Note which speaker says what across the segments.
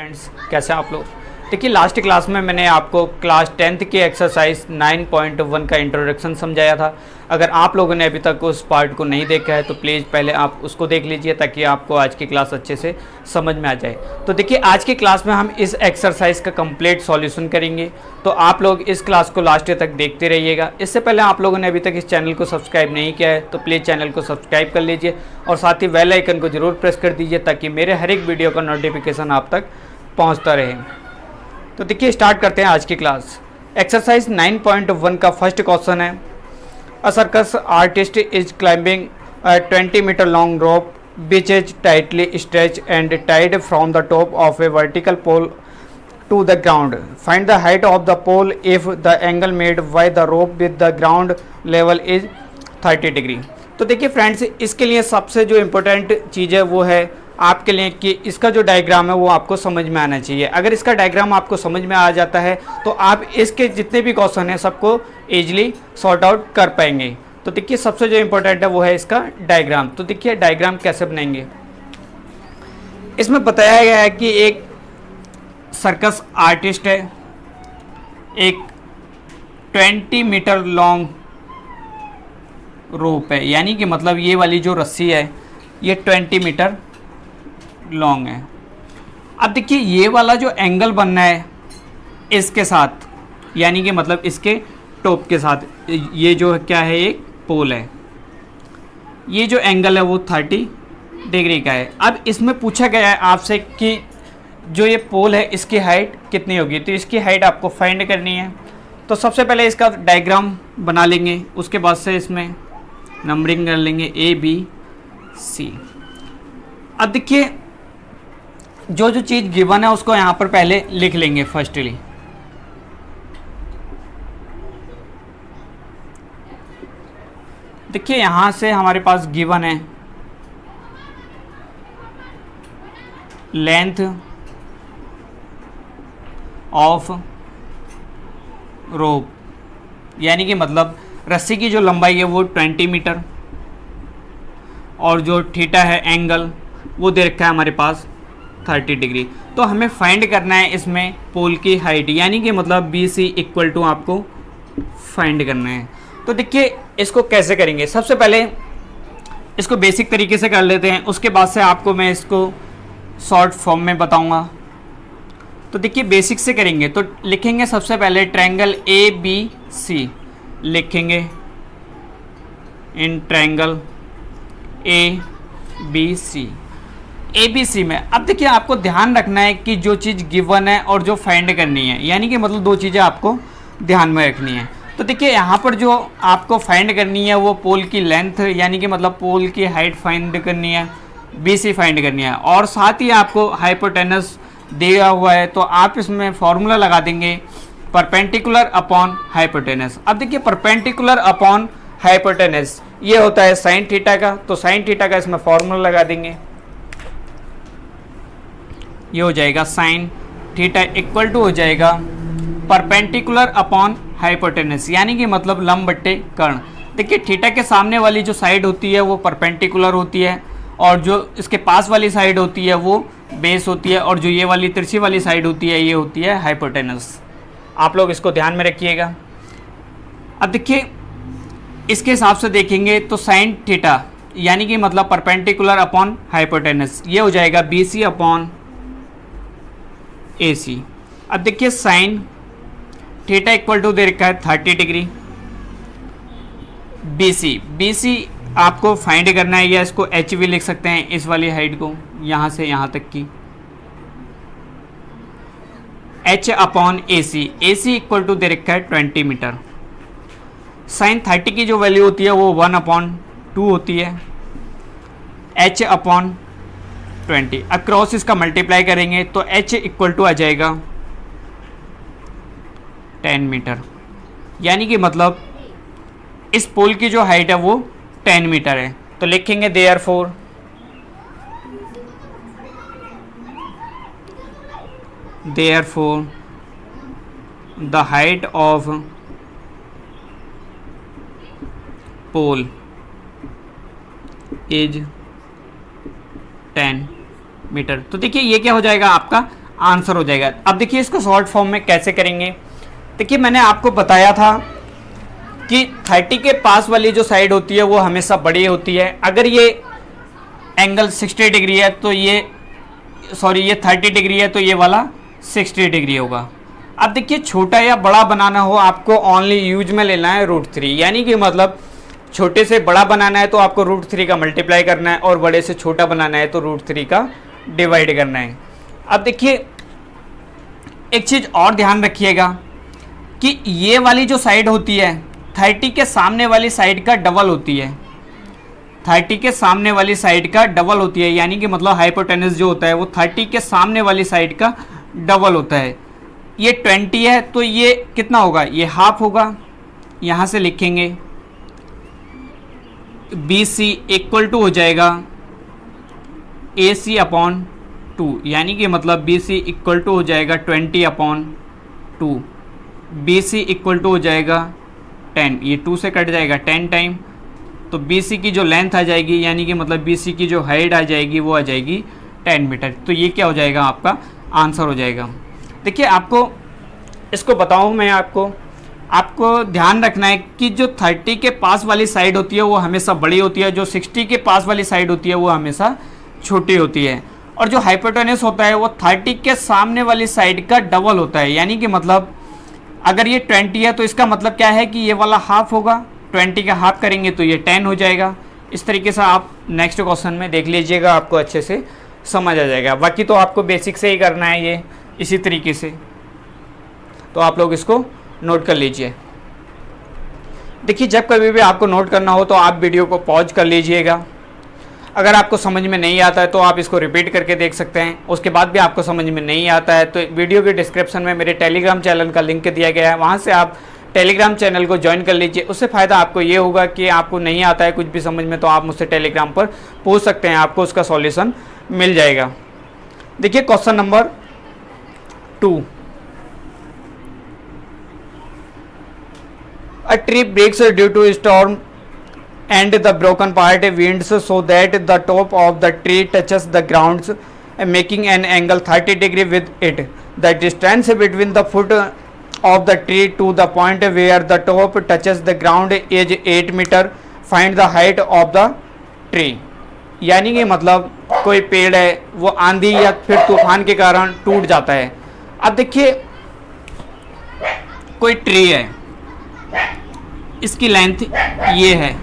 Speaker 1: Friends, कैसे हैं आप लोग। देखिए लास्ट क्लास में मैंने आपको क्लास 10th की एक्सरसाइज 9.1 का इंट्रोडक्शन समझाया था। अगर आप लोगों ने अभी तक उस पार्ट को नहीं देखा है तो प्लीज़ पहले आप उसको देख लीजिए ताकि आपको आज की क्लास अच्छे से समझ में आ जाए। तो देखिए आज की क्लास में हम इस एक्सरसाइज का कंप्लीट सॉल्यूशन करेंगे, तो आप लोग इस क्लास को लास्ट तक देखते रहिएगा। इससे पहले आप लोगों ने अभी तक इस चैनल को सब्सक्राइब नहीं किया है तो प्लीज़ चैनल को सब्सक्राइब कर लीजिए और साथ ही बेल आइकन को ज़रूर प्रेस कर दीजिए ताकि मेरे हर एक वीडियो का नोटिफिकेशन आप तक पहुँचता रहे। तो देखिए स्टार्ट करते हैं आज की क्लास। एक्सरसाइज 9.1 का फर्स्ट क्वेश्चन है, a circus artist is climbing a 20 metre long rope which is tightly stretch and tied from the top of a vertical pole to the ground. Find the height of the pole if the angle made by the rope with the ground level is 30 degree. तो देखिए friends, इसके लिए सबसे जो important चीज़ है वो है आपके लिए कि इसका जो डायग्राम है वो आपको समझ में आना चाहिए। अगर इसका डायग्राम आपको समझ में आ जाता है तो आप इसके जितने भी क्वेश्चन हैं सबको ईजिली सॉर्ट आउट कर पाएंगे। तो देखिए सबसे जो इम्पोर्टेंट है वो है इसका डायग्राम। तो देखिए डायग्राम कैसे बनाएंगे, इसमें बताया गया है कि एक सर्कस आर्टिस्ट है, एक 20 मीटर लॉन्ग रोप है, यानी कि मतलब ये वाली जो रस्सी है ये 20 मीटर लॉन्ग है। अब देखिए ये वाला जो एंगल बनना है इसके साथ, यानी कि मतलब इसके टॉप के साथ, ये जो क्या है एक पोल है, ये जो एंगल है वो 30 डिग्री का है। अब इसमें पूछा गया है आपसे कि जो ये पोल है इसकी हाइट कितनी होगी, तो इसकी हाइट आपको फाइंड करनी है। तो सबसे पहले इसका डायग्राम बना लेंगे, उसके बाद से इसमें नंबरिंग कर लेंगे ABC। अब देखिए जो जो चीज़ गिवन है उसको यहाँ पर पहले लिख लेंगे फर्स्टली। देखिए यहाँ से हमारे पास गिवन है लेंथ ऑफ रोप, यानी कि मतलब रस्सी की जो लंबाई है वो 20 मीटर और जो थीटा है एंगल वो दे रखा है हमारे पास 30 डिग्री। तो हमें फाइंड करना है इसमें पोल की हाइट, यानी कि मतलब BC इक्वल टू आपको फाइंड करना है। तो देखिए इसको कैसे करेंगे, सबसे पहले इसको बेसिक तरीके से कर लेते हैं, उसके बाद से आपको मैं इसको शॉर्ट फॉर्म में बताऊंगा। तो देखिए बेसिक से करेंगे तो लिखेंगे सबसे पहले ट्रायंगल ABC लिखेंगे इन ट्रायंगल ABC में। अब देखिए आपको ध्यान रखना है कि जो चीज़ गिवन है और जो फाइंड करनी है, यानी कि मतलब दो चीज़ें आपको ध्यान में रखनी है। तो देखिए यहाँ पर जो आपको फाइंड करनी है वो पोल की लेंथ, यानी कि मतलब पोल की हाइट फाइंड करनी है, BC फाइंड करनी है, और साथ ही आपको हाइपोटेनस दिया हुआ है तो आप इसमें फॉर्मूला लगा देंगे परपेंडिकुलर अपॉन हाइपोटेनस। अब देखिए परपेंडिकुलर अपॉन हाइपोटेनस ये होता है साइन थीटा का, तो साइन थीटा का इसमें फॉर्मूला लगा देंगे, ये हो जाएगा साइन थीटा इक्वल टू हो जाएगा परपेंडिकुलर अपॉन हाइपोटेनस, यानी कि मतलब लंब बट्टे कर्ण। देखिए थीटा के सामने वाली जो साइड होती है वो परपेंडिकुलर होती है और जो इसके पास वाली साइड होती है वो बेस होती है, और जो ये वाली तिरछी वाली साइड होती है ये होती है हाइपोटेनस। आप लोग इसको ध्यान में रखिएगा। अब देखिए इसके हिसाब से देखेंगे तो साइन थीटा यानी कि मतलब परपेंडिकुलर अपॉन हाइपोटेनस ये हो जाएगा BC अपॉन AC। अब देखिए साइन थीटा इक्वल टू दे रखा है 30 डिग्री, BC आपको फाइंड करना है, या इसको H भी लिख सकते हैं इस वाली हाइट को, यहाँ से यहाँ तक की H upon AC equal to दे रखा है 20 मीटर। साइन 30 की जो वैल्यू होती है वो 1/2 होती है, H अपॉन 20। अब क्रॉस इसका मल्टीप्लाई करेंगे तो H इक्वल टू आ जाएगा 10 मीटर, यानी कि मतलब इस पोल की जो हाइट है वो 10 मीटर है। तो लिखेंगे therefore the height of pole is 10 metre. तो देखिए ये क्या हो जाएगा आपका आंसर हो जाएगा। अब देखिए इसको शॉर्ट फॉर्म में कैसे करेंगे। देखिए मैंने आपको बताया था कि 30 के पास वाली जो साइड होती है वो हमेशा बड़ी होती है। अगर ये एंगल 60 डिग्री है तो ये 30 डिग्री है तो ये वाला 60 डिग्री होगा। अब देखिए छोटा या बड़ा बनाना हो आपको ओनली यूज में लेना है √3, यानी कि मतलब छोटे से बड़ा बनाना है तो आपको √3 का मल्टीप्लाई करना है और बड़े से छोटा बनाना है तो √3 का डिवाइड करना है। अब देखिए एक चीज़ और ध्यान रखिएगा कि ये वाली जो साइड होती है 30 के सामने वाली साइड का डबल होती है। 30 के सामने वाली साइड का डबल होती है, यानी कि मतलब हाइपोटेनस जो होता है वो 30 के सामने वाली साइड का डबल होता है। ये 20 है तो ये कितना होगा, ये हाफ होगा। यहाँ से लिखेंगे BC इक्वल टू हो जाएगा AC/2, यानी कि मतलब BC इक्वल टू हो जाएगा 20/2, BC इक्वल टू हो जाएगा 10, ये 2 से कट जाएगा 10 टाइम, तो BC की जो लेंथ आ जाएगी यानी कि मतलब BC की जो हाइट आ जाएगी वो आ जाएगी 10 मीटर। तो ये क्या हो जाएगा, आपका आंसर हो जाएगा। देखिए आपको इसको बताऊँ मैं, आपको ध्यान रखना है कि जो 30 के पास वाली साइड होती है वो हमेशा बड़ी होती है, जो 60 के पास वाली साइड होती है वो हमेशा छोटी होती है, और जो हाइपोटेनस होता है वो 30 के सामने वाली साइड का डबल होता है। यानी कि मतलब अगर ये 20 है तो इसका मतलब क्या है कि ये वाला हाफ होगा, 20 का हाफ करेंगे तो ये 10 हो जाएगा। इस तरीके से आप नेक्स्ट क्वेश्चन में देख लीजिएगा, आपको अच्छे से समझ आ जाएगा। बाकी तो आपको बेसिक से ही करना है ये इसी तरीके से, तो आप लोग इसको नोट कर लीजिए। देखिए जब कभी भी आपको नोट करना हो तो आप वीडियो को पॉज कर लीजिएगा। अगर आपको समझ में नहीं आता है तो आप इसको रिपीट करके देख सकते हैं। उसके बाद भी आपको समझ में नहीं आता है तो वीडियो के डिस्क्रिप्शन में मेरे टेलीग्राम चैनल का लिंक दिया गया है, वहाँ से आप टेलीग्राम चैनल को ज्वाइन कर लीजिए। उससे फ़ायदा आपको ये होगा कि आपको नहीं आता है कुछ भी समझ में तो आप मुझसे टेलीग्राम पर पूछ सकते हैं, आपको उसका सॉल्यूशन मिल जाएगा। देखिए question number 2, a tree breaks due to storm and the broken part winds so that the top of the tree touches the ground, making an angle 30 degree with it. The distance between the foot of the tree to the point where the top touches the ground is 8 meter. Find the height of the tree. यानी कि मतलब कोई पेड़ है वो आंधी या फिर तूफान के कारण टूट जाता है। अब देखिए कोई ट्री है, इसकी लेंथ ये है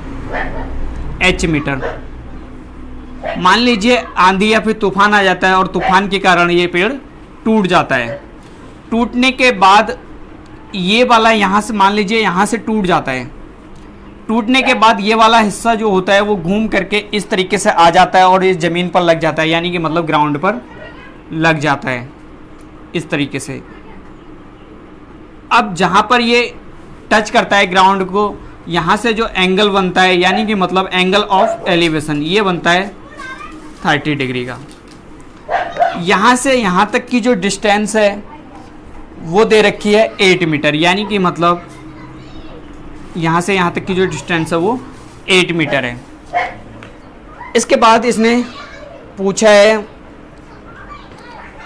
Speaker 1: h मीटर। मान लीजिए आंधी या फिर तूफान आ जाता है और तूफान के कारण ये पेड़ टूट जाता है। टूटने के बाद ये वाला यहाँ से मान लीजिए यहाँ से टूट जाता है। टूटने के बाद ये वाला हिस्सा जो होता है वो घूम करके इस तरीके से आ जाता है और इस ज़मीन पर लग जाता है, यानी कि मतलब ग्राउंड पर लग जाता है इस तरीके से। अब जहाँ पर ये टच करता है ग्राउंड को, यहाँ से जो एंगल बनता है यानी कि मतलब एंगल ऑफ एलिवेशन ये बनता है 30 डिग्री का। यहाँ से यहाँ तक की जो डिस्टेंस है वो दे रखी है 8 मीटर, यानी कि मतलब यहाँ से यहाँ तक की जो डिस्टेंस है वो 8 मीटर है। इसके बाद इसने पूछा है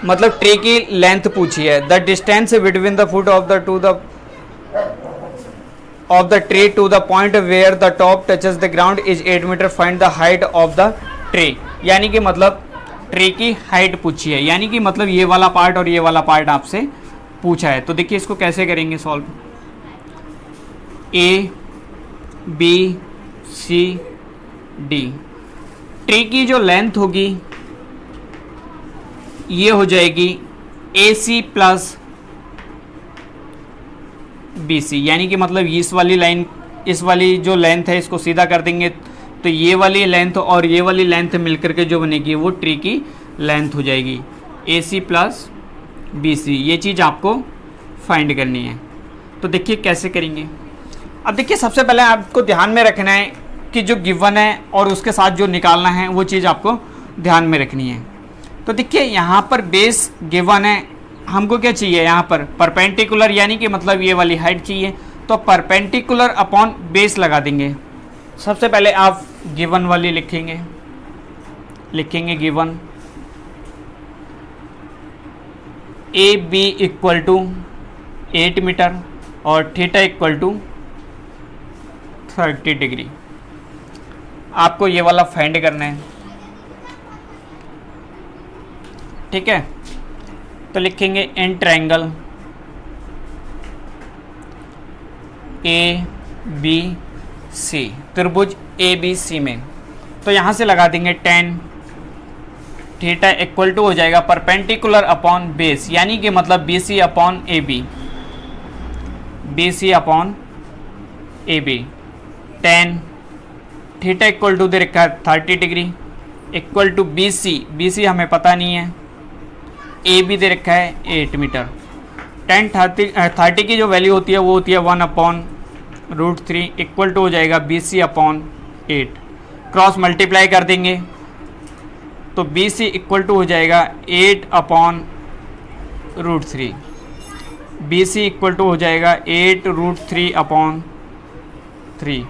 Speaker 1: मतलब ट्री की लेंथ पूछी है। The distance between the foot of the tree to the point where the top touches the ground is 8 meter. Find the height of the tree. यानी कि मतलब ट्री की हाइट पूछी है, यानी कि मतलब ये वाला पार्ट और ये वाला पार्ट आपसे पूछा है। तो देखिए इसको कैसे करेंगे solve. A B C D, tree की जो लेंथ होगी ये हो जाएगी AC प्लस BC, यानी कि मतलब इस वाली लाइन, इस वाली जो लेंथ है इसको सीधा कर देंगे तो ये वाली लेंथ और ये वाली लेंथ मिलकर के जो बनेगी वो ट्री की लेंथ हो जाएगी AC प्लस BC। ये चीज़ आपको फाइंड करनी है। तो देखिए कैसे करेंगे। अब देखिए सबसे पहले आपको ध्यान में रखना है कि जो गिवन है और उसके साथ जो निकालना है वो चीज़ आपको ध्यान में रखनी है। तो देखिए यहाँ पर बेस गिवन है, हमको क्या चाहिए यहाँ पर परपेंडिकुलर, यानी कि मतलब ये वाली हाइट चाहिए। तो परपेंडिकुलर अपॉन बेस लगा देंगे। सबसे पहले आप गिवन वाली लिखेंगे given A B equal to 8 metre और थीटा इक्वल टू 30 डिग्री। आपको ये वाला फाइंड करना है, ठीक है। तो लिखेंगे इन ट्रायंगल ए बी सी, त्रिभुज ए बी सी में, तो यहाँ से लगा देंगे tan थीटा इक्वल टू हो जाएगा परपेंडिकुलर अपॉन बेस, यानी कि मतलब B C upon A B, B C upon A B. tan theta equal to दे रखा है 30 degree equal to B C हमें पता नहीं है, ए बी दे रखा है 8 मीटर। tan 30 की जो वैल्यू होती है वो होती है 1/√3 इक्वल टू हो जाएगा B C upon 8। Cross multiply कर देंगे तो बी सी इक्वल टू हो जाएगा 8/√3, बी सी इक्वल टू हो जाएगा 8√3/3।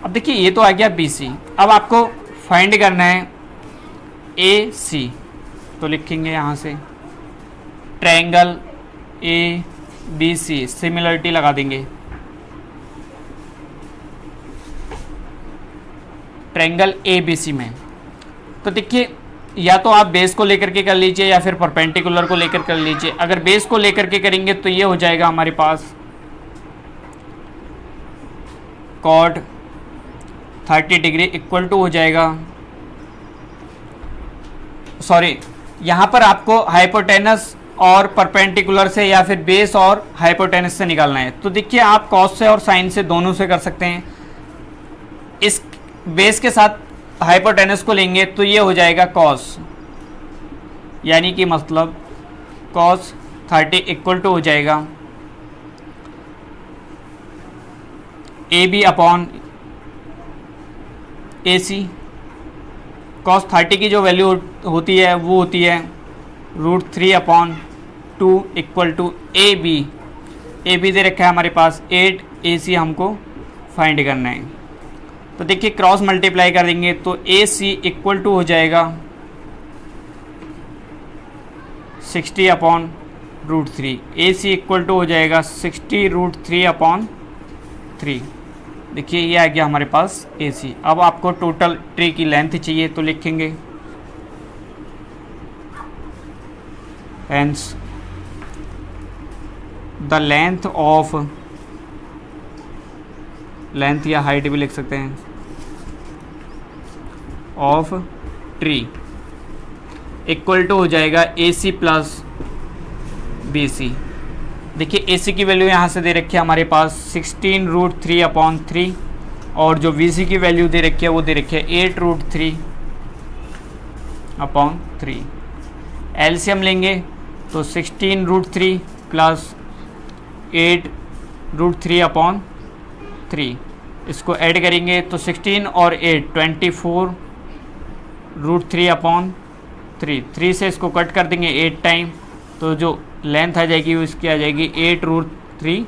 Speaker 1: अब देखिए ये तो आ गया बी सी। अब आपको फाइंड करना है ए सी, तो लिखेंगे यहाँ से triangle A B C, similarity लगा देंगे ट्रायंगल ए बी सी में। तो देखिए या तो आप बेस को लेकर के कर लीजिए या फिर परपेंडिकुलर को लेकर कर लीजिए। अगर बेस को लेकर के करेंगे तो ये हो जाएगा हमारे पास कॉट 30 डिग्री इक्वल टू हो जाएगा, सॉरी यहाँ पर आपको हाइपोटेनस और परपेंडिकुलर से या फिर बेस और हाइपोटेनस से निकालना है। तो देखिए आप कॉस से और साइन से दोनों से कर सकते हैं। इस बेस के साथ हाइपोटेनस को लेंगे तो ये हो जाएगा कॉस, यानी कि मतलब कॉस 30 इक्वल टू हो जाएगा A B upon A C. Cos 30 की जो वैल्यू होती है वो होती है √3/2 इक्वल टू ए बी दे रखा है हमारे पास 8, ए सी हमको फाइंड करना है। तो देखिए क्रॉस मल्टीप्लाई कर देंगे तो ए सी इक्वल टू हो जाएगा 60/√3, ए सी इक्वल टू हो जाएगा 60√3/3। देखिए ये आ गया हमारे पास ए सी। अब आपको टोटल ट्री की लेंथ चाहिए तो लिखेंगे hence the length of, length या हाइट भी लिख सकते हैं, ऑफ ट्री इक्वल टू हो जाएगा ए सी प्लस बी सी। देखिए ए सी की वैल्यू यहाँ से दे रखी है हमारे पास 16√3/3 और जो बी सी की वैल्यू दे रखी है वो दे रखी है 8√3/3। एलसीएम लेंगे तो 16√3 प्लस 8√3/3, इसको ऐड करेंगे तो 16 और 8 24√3/3। 3 से इसको कट कर देंगे 8 टाइम, तो जो लेंथ आ जाएगी वो इसकी आ जाएगी 8√3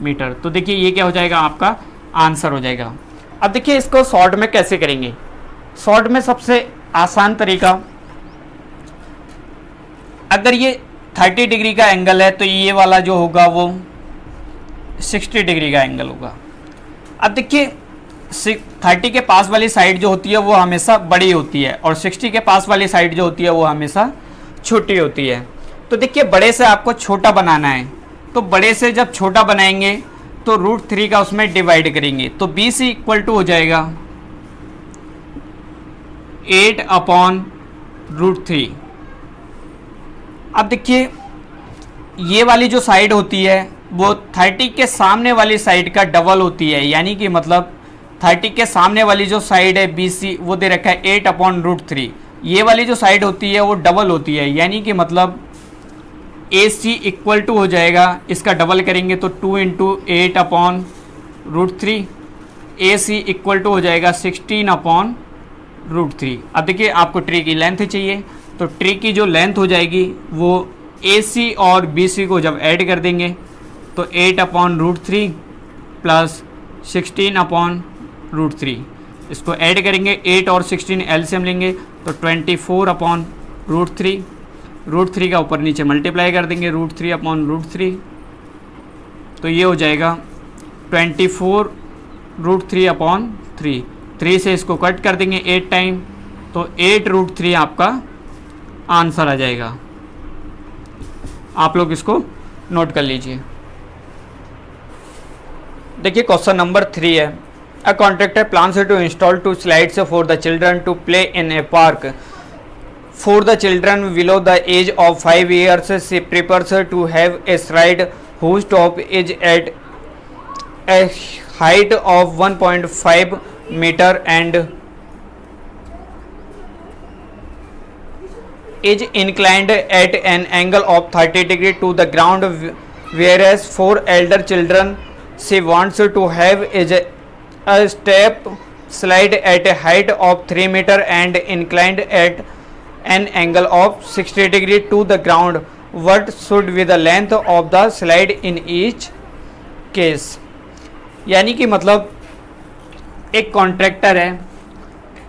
Speaker 1: मीटर। तो देखिए ये क्या हो जाएगा, आपका आंसर हो जाएगा। अब देखिए इसको शॉर्ट में कैसे करेंगे। शॉर्ट में सबसे आसान तरीका, अगर ये 30 डिग्री का एंगल है तो ये वाला जो होगा वो 60 डिग्री का एंगल होगा। अब देखिए 30 के पास वाली साइड जो होती है वो हमेशा बड़ी होती है और 60 के पास वाली साइड जो होती है वो हमेशा छोटी होती है। तो देखिए बड़े से आपको छोटा बनाना है, तो बड़े से जब छोटा बनाएंगे तो √3 का उसमें डिवाइड करेंगे तो बी सी इक्वल टू हो जाएगा 8/√3। अब देखिए ये वाली जो साइड होती है वो 30 के सामने वाली साइड का डबल होती है, यानी कि मतलब 30 के सामने वाली जो साइड है BC वो दे रखा है 8/√3। ये वाली जो साइड होती है वो डबल होती है, यानी कि मतलब AC इक्वल टू हो जाएगा, इसका डबल करेंगे तो 2 × 8/√3। AC इक्वल टू हो जाएगा 16/√3। अब देखिए आपको ट्री की लेंथ चाहिए, तो ट्री की जो लेंथ हो जाएगी वो AC और BC को जब ऐड कर देंगे तो 8/√3 प्लस 16/√3, इसको ऐड करेंगे 8 और 16 एलसीएम लेंगे तो 24/√3 रूट थ्री का ऊपर नीचे मल्टीप्लाई कर देंगे, √3 अपॉन √3, तो ये हो जाएगा 24 √3 अपॉन 3। 3 से इसको कट कर देंगे 8 टाइम, तो 8√3 आपका आंसर आ जाएगा। आप लोग इसको नोट कर लीजिए। देखिए क्वेश्चन नंबर 3 है, a contractor plans to install 2 slides for the children to play in a park. For the children below the age of 5 years, she prepares to have a slide whose top is at a height of 1.5 meter and is inclined at an angle of 30 degree to the ground, whereas for elder children she wants to have is a step slide at a height of 3 meter and inclined at an angle of 60 degree to the ground. What should be the length of the slide in each case? यानी कि मतलब एक contractor है,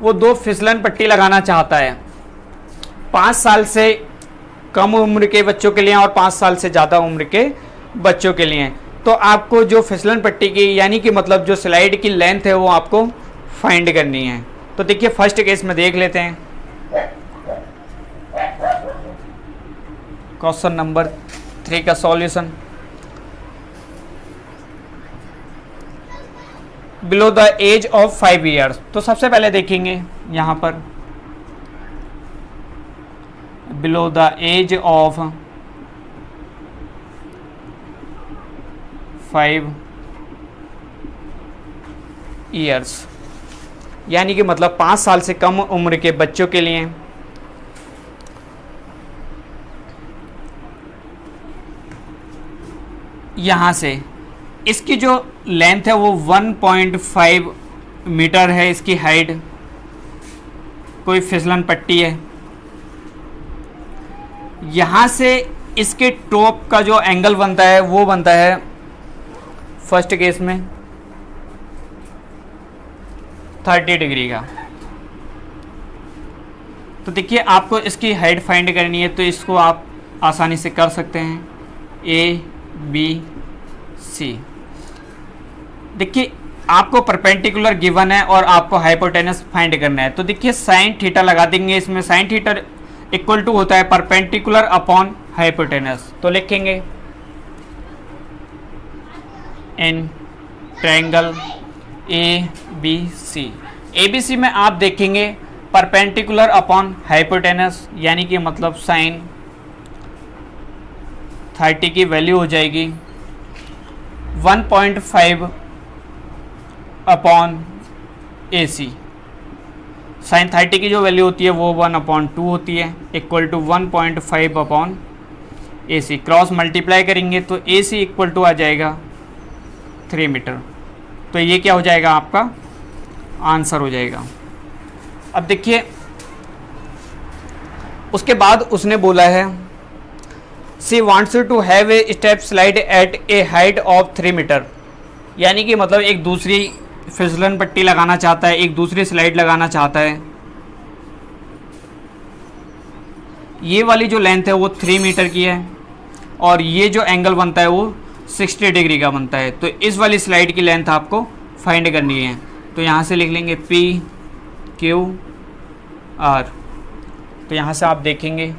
Speaker 1: वो 2 फिसलन पट्टी लगाना चाहता है, 5 साल से कम उम्र के बच्चों के लिए और 5 साल से ज़्यादा उम्र के बच्चों के लिए। तो आपको जो फिसलन पट्टी की यानी कि मतलब जो स्लाइड की लेंथ है वो आपको फाइंड करनी है। तो देखिए फर्स्ट केस में देख लेते हैं, क्वेश्चन नंबर 3 का solution. Below the age of 5 years, तो सबसे पहले देखेंगे यहाँ पर below the age of 5 years, यानी कि मतलब 5 साल से कम उम्र के बच्चों के लिए यहाँ से इसकी जो लेंथ है वो 1.5 मीटर है, इसकी हाइट, कोई फिसलन पट्टी है। यहाँ से इसके टॉप का जो एंगल बनता है वो बनता है फर्स्ट केस में 30 डिग्री का। तो देखिए आपको इसकी हाइट फाइंड करनी है, तो इसको आप आसानी से कर सकते हैं, ABC। देखिए आपको परपेंडिकुलर गिवन है और आपको हाइपोटेनस फाइंड करना है। तो देखिए साइन थीटा लगा देंगे, इसमें साइन थीटा इक्वल टू होता है परपेंडिकुलर अपॉन हाइपोटेनस। तो लिखेंगे इन ट्रायंगल ABC। ABC में आप देखेंगे परपेंडिकुलर अपॉन हाइपोटेनस, यानी कि मतलब साइन 30 की वैल्यू हो जाएगी 1.5 अपॉन AC। साइन 30 की जो वैल्यू होती है वो 1/2 होती है, equal to 1.5 upon AC। Cross multiply करेंगे तो AC इक्वल टू आ जाएगा 3 मीटर। तो ये क्या हो जाएगा, आपका आंसर हो जाएगा। अब देखिए उसके बाद उसने बोला है she wants to have a step slide at a height of 3 metre, यानी कि मतलब एक दूसरी फिसलन पट्टी लगाना चाहता है, एक दूसरी स्लाइड लगाना चाहता है। ये वाली जो लेंथ है वो 3 मीटर की है और ये जो एंगल बनता है वो 60 डिग्री का बनता है। तो इस वाली स्लाइड की लेंथ आपको फाइंड करनी है। तो यहाँ से लिख लेंगे PQR। तो यहाँ से आप देखेंगे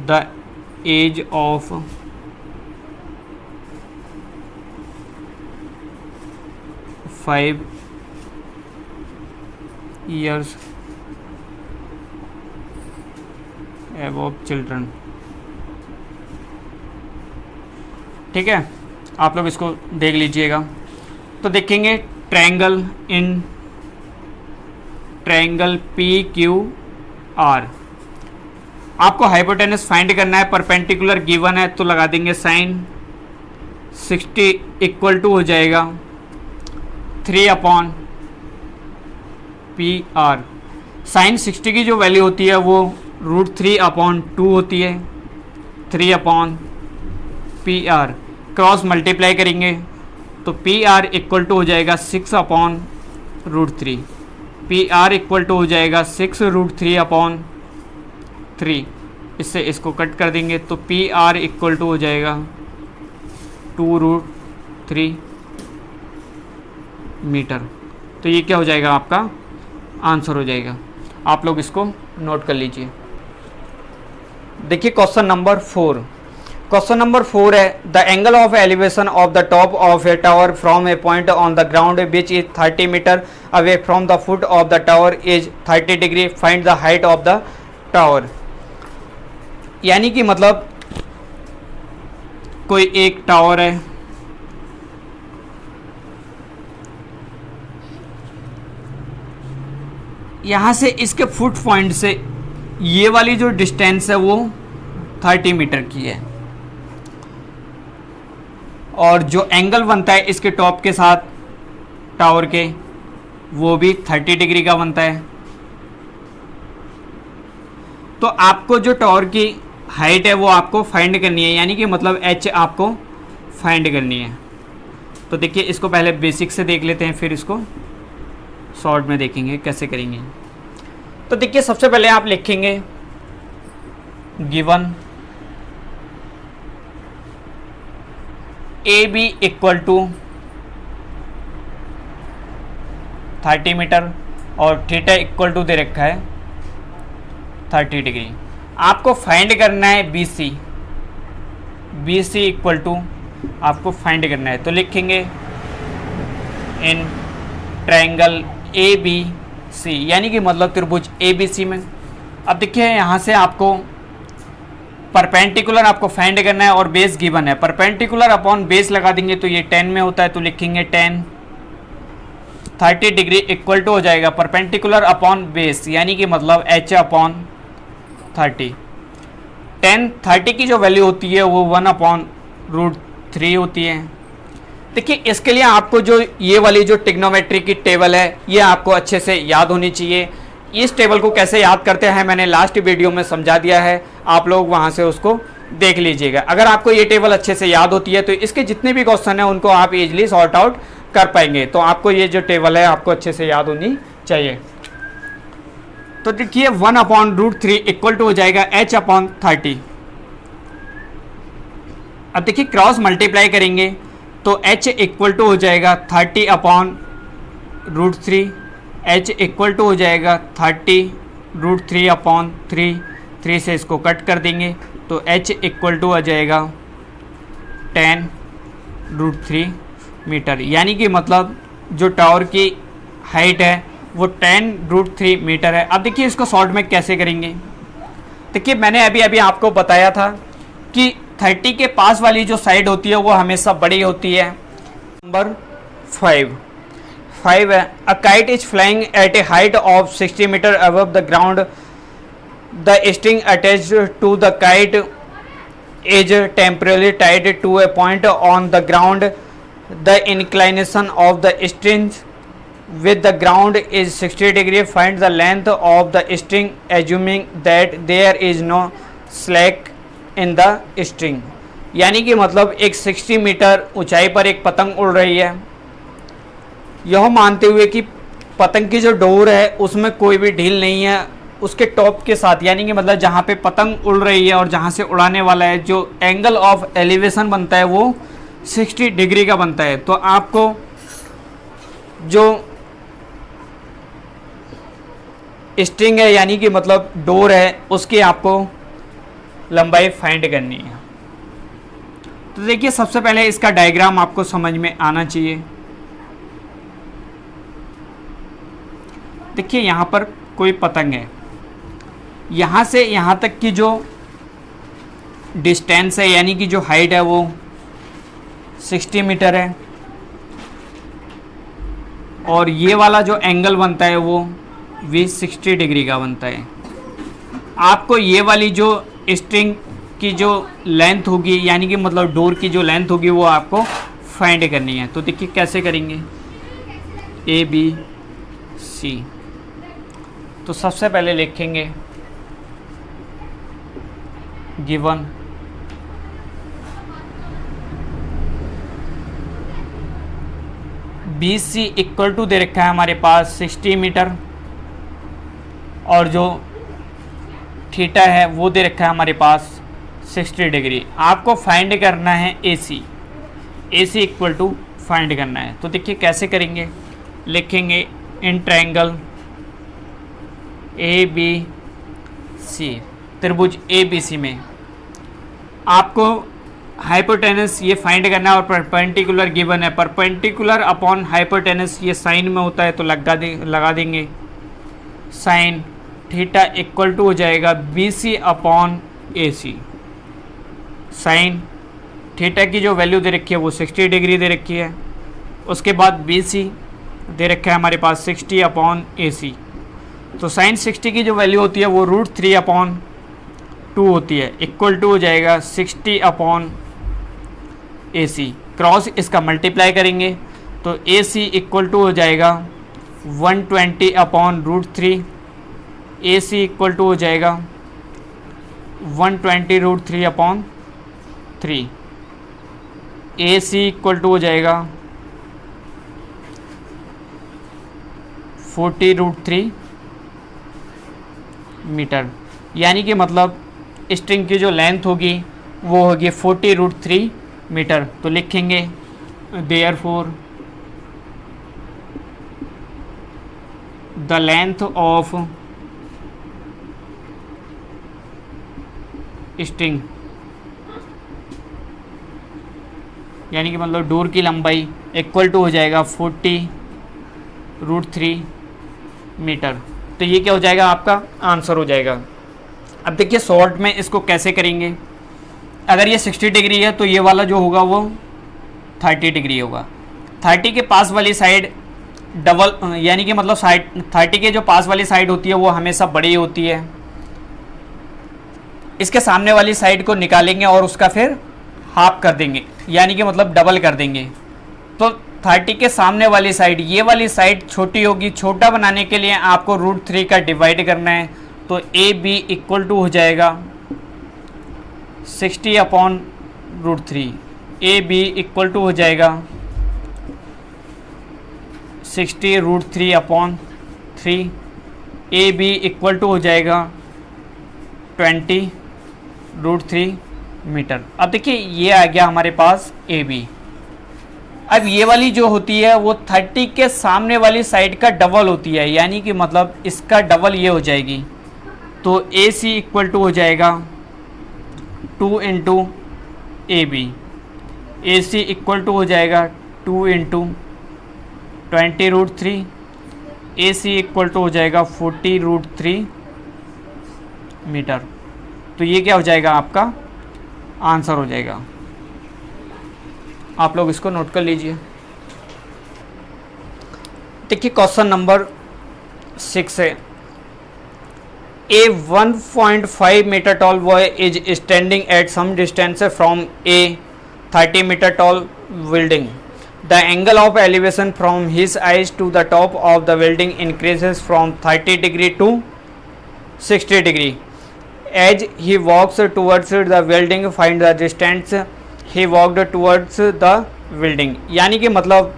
Speaker 1: the age of 5 years above children। ठीक है, आप लोग इसको देख लीजिएगा। तो देखेंगे ट्रायंगल इन ट्रायंगल PQR। आपको हाइपोटेनस फाइंड करना है, परपेंडिकुलर गिवन है तो लगा देंगे साइन 60 इक्वल टू हो जाएगा 3/PR। साइन 60 की जो वैल्यू होती है वो √3/2 होती है, 3/PR। क्रॉस मल्टीप्लाई करेंगे तो पी आर इक्वल टू हो जाएगा 6/√3। पी आर इक्वल टू हो जाएगा 6√3/3। इससे इसको कट कर देंगे तो पी आर इक्वल टू हो जाएगा 2√3 मीटर। तो ये क्या हो जाएगा, आपका आंसर हो जाएगा। आप लोग इसको नोट कर लीजिए। देखिए क्वेश्चन नंबर 4। क्वेश्चन नंबर 4 है the angle of elevation of the top of a tower from a point on the ground which is 30 metre away from the foot of the tower is 30 degree, find the height of the tower. यानी कि मतलब कोई एक tower है, यहाँ से इसके foot point से ये वाली जो डिस्टेंस है वो 30 मीटर की है, और जो एंगल बनता है इसके टॉप के साथ टावर के वो भी 30 डिग्री का बनता है। तो आपको जो टावर की हाइट है वो आपको फाइंड करनी है, यानी कि मतलब एच आपको फाइंड करनी है। तो देखिए इसको पहले बेसिक से देख लेते हैं, फिर इसको शॉर्ट में देखेंगे कैसे करेंगे। तो देखिए सबसे पहले आप लिखेंगे given A B equal to 30 metre और थीटा इक्वल टू दे रखा है 30 डिग्री। आपको फाइंड करना है B C. B C equal to आपको फाइंड करना है, तो लिखेंगे इन ट्रायंगल ए बी सी, यानी कि मतलब त्रिभुज ए बी सी में। अब देखिए यहाँ से आपको परपेंडिकुलर आपको फाइंड करना है और बेस गिवन है। परपेंडिकुलर अपॉन बेस लगा देंगे तो ये 10 में होता है, तो लिखेंगे 10 30 डिग्री इक्वल टू हो जाएगा परपेंडिकुलर अपॉन बेस, यानी कि मतलब h अपॉन 30। 30 की जो वैल्यू होती है वो 1/√3 होती है। देखिए इसके लिए आपको जो ये वाली जो ट्रिग्नोमेट्री की टेबल है ये आपको अच्छे से याद होनी चाहिए। इस टेबल को कैसे याद करते हैं मैंने लास्ट वीडियो में समझा दिया है, आप लोग वहां से उसको देख लीजिएगा। अगर आपको ये टेबल अच्छे से याद होती है तो इसके जितने भी क्वेश्चन हैं उनको आप इजीली सॉर्ट आउट कर पाएंगे। तो आपको ये जो टेबल है आपको अच्छे से याद होनी चाहिए। तो देखिए 1/√3 इक्वल टू हो जाएगा h/30। अब देखिए क्रॉस मल्टीप्लाई करेंगे तो h इक्वल टू हो जाएगा 30/√3। h इक्वल टू हो जाएगा 30√3/3। 3 से इसको कट कर देंगे तो h इक्वल टू आ जाएगा 10√3 मीटर, यानी कि मतलब जो टावर की हाइट है वो 10√3 मीटर है। अब देखिए इसको शॉर्ट में कैसे करेंगे। देखिए मैंने अभी आपको बताया था कि 30 के पास वाली जो साइड होती है वो हमेशा बड़ी होती है। नंबर 5 है a kite is flying at a height of 60 metre above the ground. The string attached to the kite is temporarily tied to a point on the ground. The inclination of the string with the ground is 60 degree. Find the length of the string assuming that there is no slack in the string। यानी कि मतलब एक 60 metre ऊंचाई पर एक पतंग उड़ रही है, यह मानते हुए कि पतंग की जो डोर है उसमें कोई भी ढील नहीं है उसके टॉप के साथ, यानी कि मतलब जहाँ पे पतंग उड़ रही है और जहाँ से उड़ाने वाला है जो एंगल ऑफ एलिवेशन बनता है वो 60 डिग्री का बनता है। तो आपको जो स्ट्रिंग है यानी कि मतलब डोर है उसकी आपको लंबाई फाइंड करनी है। तो देखिए सबसे पहले इसका डायग्राम आपको समझ में आना चाहिए। देखिए यहाँ पर कोई पतंग है, यहाँ से यहाँ तक की जो डिस्टेंस है यानी कि जो हाइट है वो 60 मीटर है, और ये वाला जो एंगल बनता है वो भी 60 डिग्री का बनता है। आपको ये वाली जो स्ट्रिंग की जो लेंथ होगी यानी कि मतलब डोर की जो लेंथ होगी वो आपको फाइंड करनी है। तो देखिए कैसे करेंगे ए बी सी। तो सबसे पहले लिखेंगे given B C equal to दे रखा है हमारे पास 60 मीटर, और जो थीटा है वो दे रखा है हमारे पास 60 डिग्री। आपको फाइंड करना है ए सी इक्वल टू फाइंड करना है। तो देखिए कैसे करेंगे, लिखेंगे इन ट्रायंगल ए बी सी, त्रिभुज ए बी सी में आपको हाइपोटेनस ये फाइंड करना है और परपेंडिकुलर गिवन है, परपेंडिकुलर अपॉन हाइपोटेनस ये साइन में होता है तो लगा देंगे। साइन थीटा इक्वल टू हो जाएगा B C upon A C. Sine theta की जो वैल्यू दे रखी है वो 60 डिग्री दे रखी है, उसके बाद बी सी दे रखा है हमारे पास 60 अपॉन ए सी। तो साइन 60 की जो वैल्यू होती है वो √3 अपॉन 2 होती है, इक्वल टू हो जाएगा 60 अपॉन ए सी। क्रॉस इसका मल्टीप्लाई करेंगे तो ए सी इक्वल टू हो जाएगा 120 upon √3, A C equal to हो जाएगा 120 √3 upon 3, A C equal to हो जाएगा 40 √3 मीटर। यानी कि मतलब स्ट्रिंग की जो लेंथ होगी वो होगी 40 √3 मीटर। तो लिखेंगे therefore the length of string, यानी कि मतलब डोर की लंबाई इक्वल टू हो जाएगा 40 √3 मीटर। तो ये क्या हो जाएगा, आपका आंसर हो जाएगा। अब देखिए शॉर्ट में इसको कैसे करेंगे। अगर ये 60 डिग्री है तो ये वाला जो होगा वो 30 डिग्री होगा। 30 के पास वाली साइड डबल, यानी कि मतलब साइड 30 के जो पास वाली साइड होती है वो हमेशा बड़ी होती है। इसके सामने वाली साइड को निकालेंगे और उसका फिर हाफ कर देंगे, यानी कि मतलब डबल कर देंगे। तो 30 के सामने वाली साइड, ये वाली साइड छोटी होगी। छोटा बनाने के लिए आपको √3 का डिवाइड करना है। तो ए बी इक्वल टू हो जाएगा 60 upon √3, A B equal to हो जाएगा 60 √3 upon 3, A B equal to हो जाएगा 20 √3 मीटर। अब देखिए ये आ गया हमारे पास ए बी। अब ये वाली जो होती है वो 30 के सामने वाली साइड का डबल होती है, यानी कि मतलब इसका डबल ये हो जाएगी। तो ए सी इक्वल टू हो जाएगा 2 into A B, A C equal to हो जाएगा 2 into 20 √3, A C equal to हो जाएगा 40 √3 मीटर। तो ये क्या हो जाएगा, आपका आंसर हो जाएगा। आप लोग इसको नोट कर लीजिए। देखिए क्वेश्चन नंबर 6 है। A 1.5 meter tall boy is standing at some distance from a 30 meter tall building. The angle of elevation from his eyes to the top of the building increases from 30 degree to 60 degree. As he walks towards the building, find the distance he walked towards the building. यानी कि मतलब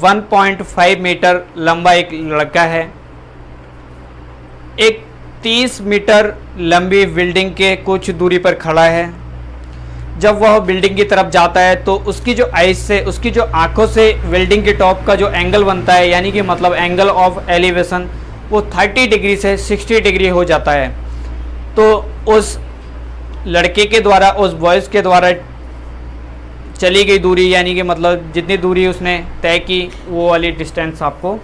Speaker 1: 1.5 metre लंबा एक लड़का है, एक 30 metre लंबी building के कुछ दूरी पर खड़ा है। जब वह बिल्डिंग की तरफ जाता है तो उसकी जो आइज से, उसकी जो आंखों से बिल्डिंग के टॉप का जो एंगल बनता है, यानी कि मतलब एंगल ऑफ एलिवेशन वो 30 डिग्री से 60 डिग्री हो जाता है। तो उस लड़के के द्वारा, उस बॉयज़ के द्वारा चली गई दूरी, यानी कि मतलब जितनी दूरी उसने तय की वो वाली डिस्टेंस आपको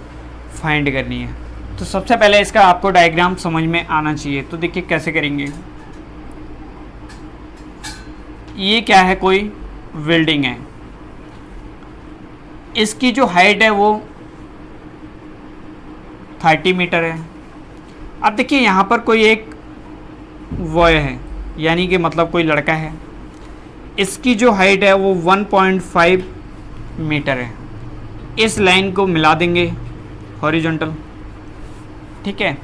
Speaker 1: फाइंड करनी है। तो सबसे पहले इसका आपको डायग्राम समझ में आना चाहिए। तो देखिए कैसे करेंगे। ये क्या है, कोई बिल्डिंग है, इसकी जो हाइट है वो 30 मीटर है। अब देखिए यहाँ पर कोई एक बॉय है, यानी कि मतलब कोई लड़का है, इसकी जो हाइट है वो 1.5 मीटर है। इस लाइन को मिला देंगे हॉरिजॉन्टल, ठीक है।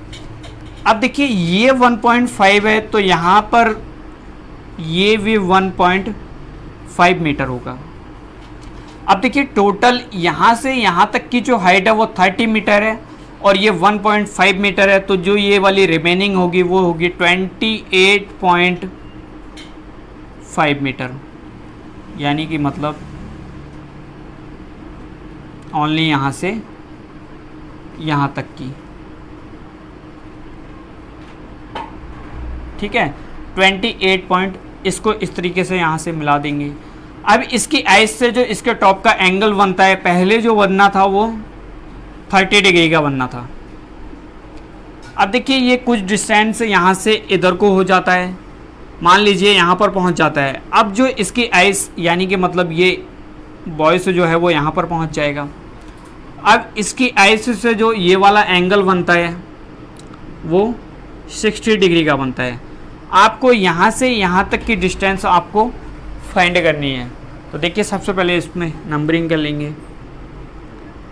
Speaker 1: अब देखिए ये 1.5 है तो यहाँ पर ये भी 1.5 मीटर होगा। अब देखिए टोटल यहाँ से यहाँ तक की जो हाइट है वो 30 मीटर है और ये 1.5 मीटर है, तो जो ये वाली रिमेनिंग होगी वो होगी 28.5 मीटर, यानी कि मतलब ओनली यहाँ से यहाँ तक की, ठीक है। 28 पॉइंट, इसको इस तरीके से यहाँ से मिला देंगे। अब इसकी आइस से जो इसके टॉप का एंगल बनता है, पहले जो बनना था वो 30 डिग्री का बनना था। अब देखिए ये कुछ डिस्टेंस यहाँ से इधर को हो जाता है, मान लीजिए यहाँ पर पहुँच जाता है। अब जो इसकी आइस यानी कि मतलब ये बॉयस जो है वो यहाँ पर पहुँच जाएगा। अब इसकी आइस से जो ये वाला एंगल बनता है वो 60 डिग्री का बनता है। आपको यहाँ से यहाँ तक की डिस्टेंस आपको फाइंड करनी है। तो देखिए सबसे पहले इसमें नंबरिंग कर लेंगे,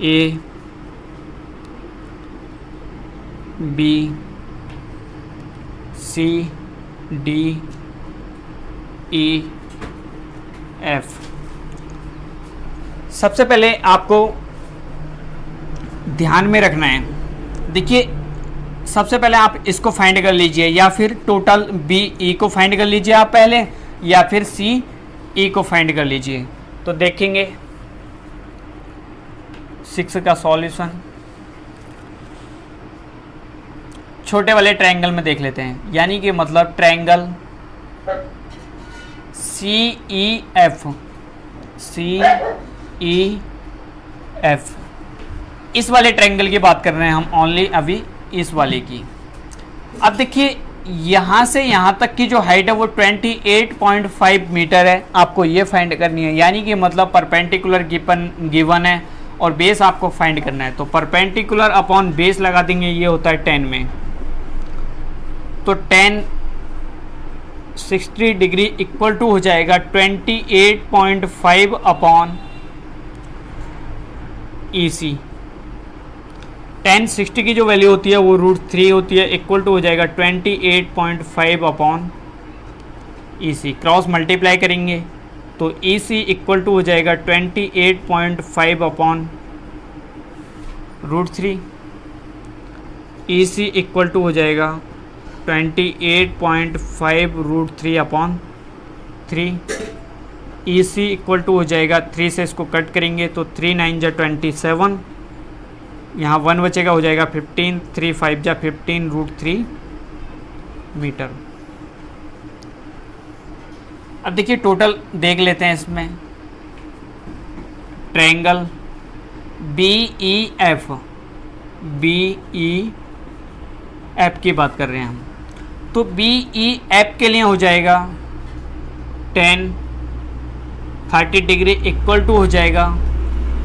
Speaker 1: A B C D E F. सबसे पहले आपको ध्यान में रखना है, देखिए सबसे पहले आप इसको फाइंड कर लीजिए, या फिर टोटल बी ई को फाइंड कर लीजिए आप पहले, या फिर सी ई को फाइंड कर लीजिए। तो देखेंगे 6 का सॉल्यूशन छोटे वाले ट्रायंगल में देख लेते हैं, यानी कि मतलब ट्रायंगल सी ई एफ, इस वाले ट्रायंगल की बात कर रहे हैं हम ओनली अभी, इस वाले की। अब देखिए यहाँ से यहाँ तक की जो हाइट है वो 28.5 मीटर है, आपको ये फाइंड करनी है, यानी कि मतलब परपेंडिकुलर गिवन है और बेस आपको फाइंड करना है। तो परपेंडिकुलर अपॉन बेस लगा देंगे, ये होता है 10 में, तो 10 60 डिग्री इक्वल टू हो जाएगा 28.5 अपॉन ई सी। 10 60 की जो वैल्यू होती है वो √3 होती है, इक्वल टू हो जाएगा 28.5 upon E C. Cross multiply करेंगे तो ई सी इक्वल टू हो जाएगा 28.5 upon √3, E C equal to हो जाएगा 28.5 √3 upon 3, E C equal to हो जाएगा 3 से इसको कट करेंगे तो 3 9 जा 27, यहाँ 1 बचेगा, हो जाएगा 15, 3 5 जा 15 √3 मीटर। अब देखिए टोटल देख लेते हैं इसमें, ट्रायंगल बी ई एफ की बात कर रहे हैं हम, तो बी ई एफ के लिए हो जाएगा 30 डिग्री इक्वल टू हो जाएगा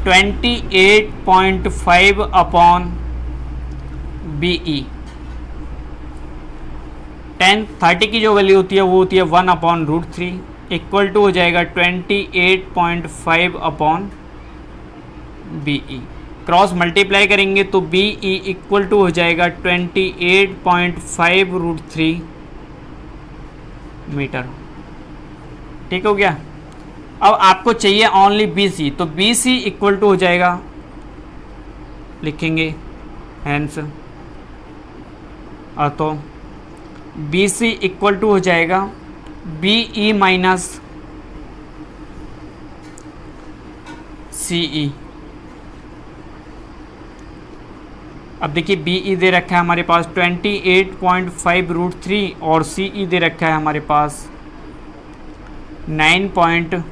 Speaker 1: 28.5 अपॉन बी ई। 30 की जो वैल्यू होती है वो होती है 1 अपॉन √3, इक्वल टू हो जाएगा 28.5 upon B E. Cross multiply करेंगे तो बी ई इक्वल टू हो जाएगा 28.5 √3 मीटर। ठीक हो गया। अब आपको चाहिए ओनली बी सी, तो बी सी इक्वल टू हो जाएगा, लिखेंगे हैंस तो बी सी इक्वल टू हो जाएगा बी ई माइनस सी ई। अब देखिए बी ई दे रखा है हमारे पास 28.5 √3 और सी ई दे रखा है हमारे पास 9.5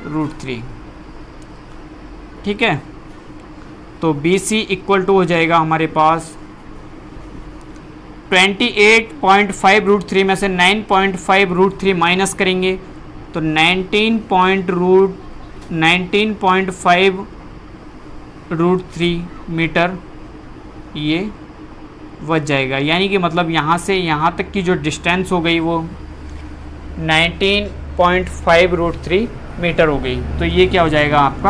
Speaker 1: √3। ठीक है, तो बी सी इक्वल टू हो जाएगा हमारे पास 28.5 √3 में से 9.5 √3 माइनस करेंगे तो 19.5 √3 मीटर ये बच जाएगा। यानी कि मतलब यहाँ से यहाँ तक की जो डिस्टेंस हो गई वो 19.5 √3 मीटर हो गई। तो ये क्या हो जाएगा, आपका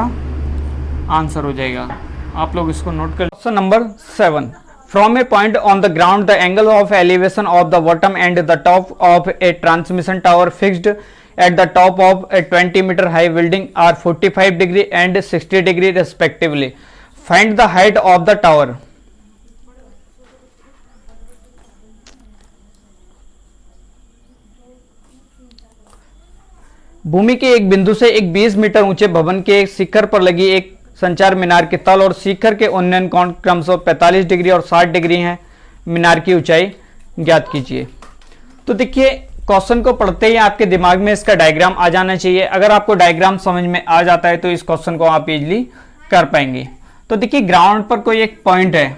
Speaker 1: आंसर हो जाएगा। आप लोग इसको नोट कर। Question number 7, from a point on the ground the angle of elevation of the bottom and the top of A transmission tower fixed at the top of a 20-meter high building are 45 degree and 60 degree respectively. Find the height of the tower. भूमि के एक बिंदु से एक 20 metre ऊंचे भवन के एक शिखर पर लगी एक संचार मीनार के तल और शिखर के उन्नयन कोण क्रमशः 45 डिग्री और 60 डिग्री हैं। मीनार की ऊंचाई ज्ञात कीजिए। तो देखिए, क्वेश्चन को पढ़ते ही आपके दिमाग में इसका डायग्राम आ जाना चाहिए। अगर आपको डायग्राम समझ में आ जाता है तो इस क्वेश्चन को आप इजीली कर पाएंगे। तो देखिए, ग्राउंड पर कोई एक पॉइंट है,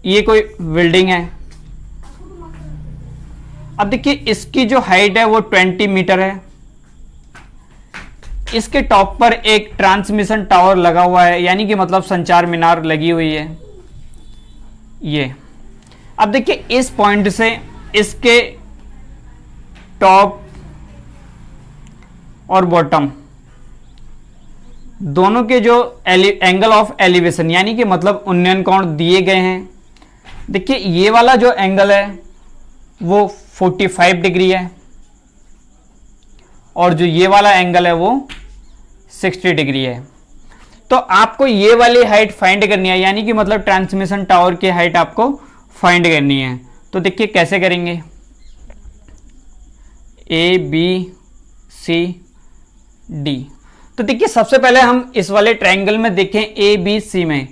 Speaker 1: ये कोई बिल्डिंग है। अब देखिए, इसकी जो हाइट है वो 20 मीटर है। इसके टॉप पर एक ट्रांसमिशन टावर लगा हुआ है, यानी कि मतलब संचार मीनार लगी हुई है ये। अब देखिए, इस पॉइंट से इसके टॉप और बॉटम दोनों के जो एंगल ऑफ एलिवेशन यानी कि मतलब उन्नयन कोण दिए गए हैं। देखिए, ये वाला जो एंगल है वो 45 डिग्री है और जो ये वाला एंगल है वो 60 डिग्री है। तो आपको ये वाली हाइट फाइंड करनी है, यानी कि मतलब ट्रांसमिशन टावर की हाइट आपको फाइंड करनी है। तो देखिए कैसे करेंगे, ए बी सी डी। तो देखिए, सबसे पहले हम इस वाले ट्रायंगल में देखें ए बी सी में।